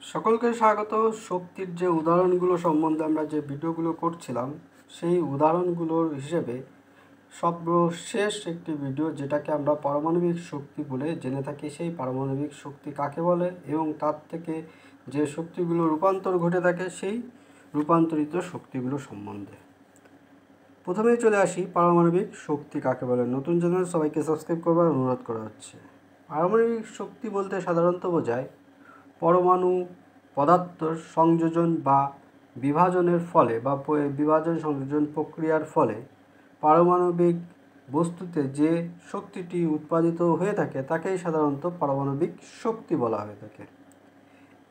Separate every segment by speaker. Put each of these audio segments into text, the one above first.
Speaker 1: সকলকে স্বাগত। শক্তির যে উদাহরণগুলো সম্বন্ধে আমরা যে ভিডিওগুলো করছিলাম সেই উদাহরণগুলোর হিসেবে সর্বশেষ একটি ভিডিও যেটাকে আমরা পারমাণবিক শক্তি বলে জেনে থাকি, সেই পারমাণবিক শক্তি কাকে বলে এবং তার থেকে যে শক্তিগুলো রূপান্তর ঘটে থাকে সেই রূপান্তরিত শক্তিগুলো সম্বন্ধে। প্রথমেই চলে আসি পারমাণবিক শক্তি কাকে বলে। নতুন চ্যানেল সবাইকে সাবস্ক্রাইব করবার অনুরোধ করা হচ্ছে। পারমাণবিক শক্তি বলতে সাধারণত বোঝায় পরমাণু পদার্থের সংযোজন বা বিভাজনের ফলে বা বিভাজন সংযোজন প্রক্রিয়ার ফলে পারমাণবিক বস্তুতে যে শক্তিটি উৎপাদিত হয়ে থাকে তাকেই সাধারণত পারমাণবিক শক্তি বলা হয়ে থাকে।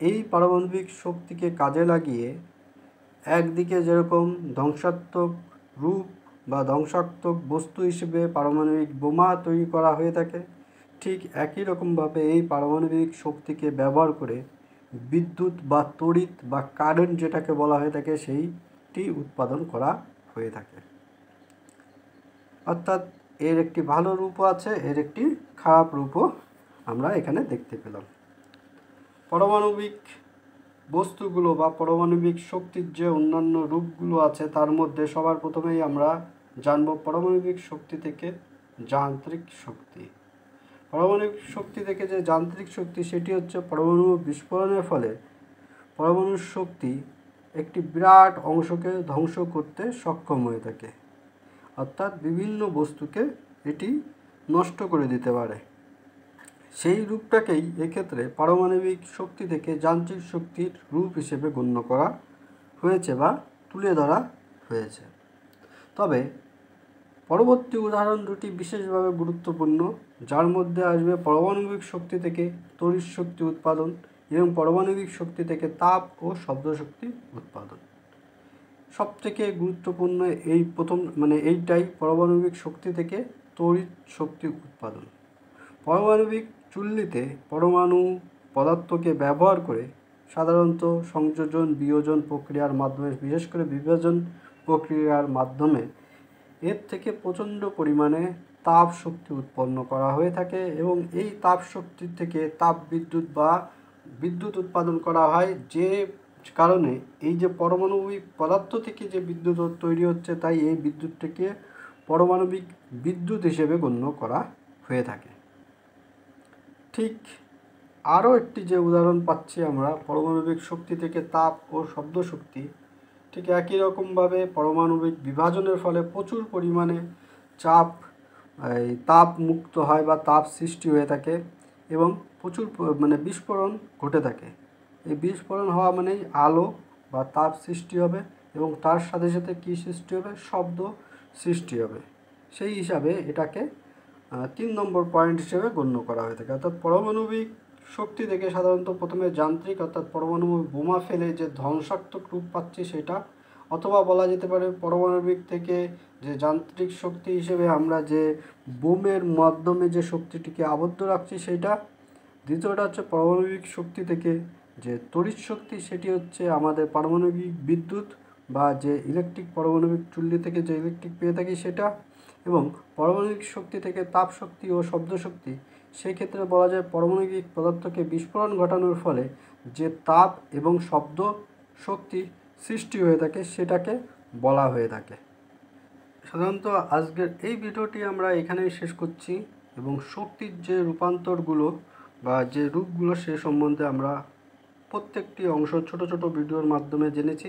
Speaker 1: এই পারমাণবিক শক্তিকে কাজে লাগিয়ে একদিকে যেরকম ধ্বংসাত্মক রূপ বা ধ্বংসাত্মক বস্তু হিসেবে পারমাণবিক বোমা তৈরি করা হয়ে থাকে, ঠিক একই রকমভাবে এই পারমাণবিক শক্তিকে ব্যবহার করে বিদ্যুৎ বা তড়িৎ বা কারেন্ট যেটাকে বলা হয়ে থাকে সেইটি উৎপাদন করা হয়ে থাকে। অর্থাৎ এর একটি ভালো রূপও আছে, এর একটি খারাপ রূপও আমরা এখানে দেখতে পেলাম। পারমাণবিক বস্তুগুলো বা পারমাণবিক শক্তির যে অন্যান্য রূপগুলো আছে তার মধ্যে সবার প্রথমেই আমরা জানব পারমাণবিক শক্তি থেকে যান্ত্রিক শক্তি। পারমাণবিক শক্তি থেকে যে যান্ত্রিক শক্তি সেটি হচ্ছে পরমাণু বিস্ফোরণের ফলে পরমাণুর শক্তি একটি বিরাট অংশকে ধ্বংস করতে সক্ষম হয়ে থাকে, অর্থাৎ বিভিন্ন বস্তুকে এটি নষ্ট করে দিতে পারে। সেই রূপটাকেই এক্ষেত্রে পারমাণবিক শক্তি থেকে যান্ত্রিক শক্তির রূপ হিসেবে গণ্য করা হয়েছে বা তুলে ধরা হয়েছে। তবে পরবর্তী উদাহরণ দুটি বিশেষভাবে গুরুত্বপূর্ণ, যার মধ্যে আসবে পারমাণবিক শক্তি থেকে তড়িৎ শক্তি উৎপাদন এবং পারমাণবিক শক্তি থেকে তাপ ও শব্দ শক্তি উৎপাদন। সবথেকে গুরুত্বপূর্ণ এই প্রথম এইটাই, পারমাণবিক শক্তি থেকে তড়িৎ শক্তি উৎপাদন। পারমাণবিক চুল্লিতে পরমাণু পদার্থকে ব্যবহার করে সাধারণত সংযোজন বিয়োজন প্রক্রিয়ার মাধ্যমে, বিশেষ করে বিভাজন প্রক্রিয়ার মাধ্যমে এর থেকে প্রচণ্ড পরিমাণে তাপ শক্তি উৎপন্ন করা হয়ে থাকে এবং এই তাপ শক্তি থেকে তাপ বিদ্যুৎ বা বিদ্যুৎ উৎপাদন করা হয়, যে কারণে এই যে পারমাণবিক পদার্থ থেকে যে বিদ্যুৎ তৈরি হচ্ছে তাই এই বিদ্যুৎটিকে পারমাণবিক বিদ্যুৎ হিসেবে গণ্য করা হয়ে থাকে। ঠিক আরও একটি যে উদাহরণ পাচ্ছি আমরা পারমাণবিক শক্তি থেকে তাপ ও শব্দ শক্তি, ঠিক একই রকমভাবে পারমাণবিক বিভাজনের ফলে প্রচুর পরিমাণে তাপ মুক্ত হয় বা তাপ সৃষ্টি হয়ে থাকে এবং প্রচুর বিস্ফোরণ ঘটে থাকে। এই বিস্ফোরণ হওয়া মানেই আলো বা তাপ সৃষ্টি হবে এবং তার সাথে সাথে কী সৃষ্টি হবে? শব্দ সৃষ্টি হবে। সেই হিসাবে এটাকে 3 নম্বর পয়েন্ট হিসেবে গণ্য করা হয়ে থাকে। অর্থাৎ পারমাণবিক শক্তি থেকে সাধারণত প্রথমে যান্ত্রিক অর্থাৎ পরমাণু বোমা ফেলে যে ধ্বংসাত্মক রূপ পাচ্ছি সেটা, অথবা বলা যেতে পারে পারমাণবিক থেকে যে যান্ত্রিক শক্তি হিসেবে আমরা যে বোমের মাধ্যমে যে শক্তিটিকে আবদ্ধ রাখছি সেটা। দ্বিতীয়টা হচ্ছে পারমাণবিক শক্তি থেকে যে তড়িৎ শক্তি, সেটি হচ্ছে আমাদের পারমাণবিক বিদ্যুৎ বা যে ইলেকট্রিক পারমাণবিক চুল্লি থেকে যে ইলেকট্রিক পেয়ে থাকি সেটা। এবং পারমাণবিক শক্তি থেকে তাপ শক্তি ও শব্দ শক্তি, সেই ক্ষেত্রে বলা যায় পারমাণবিক পদার্থকে বিস্ফোরণ ঘটানোর ফলে যে তাপ এবং শব্দ শক্তি সৃষ্টি হয়ে থাকে সেটাকে বলা হয়ে থাকে। সাধারণত আজকের এই ভিডিওটি আমরা এখানেই শেষ করছি এবং শক্তির যে রূপান্তরগুলো বা যে রূপগুলো সে সম্বন্ধে আমরা প্রত্যেকটি অংশ ছোট ছোট ভিডিওর মাধ্যমে জেনেছি।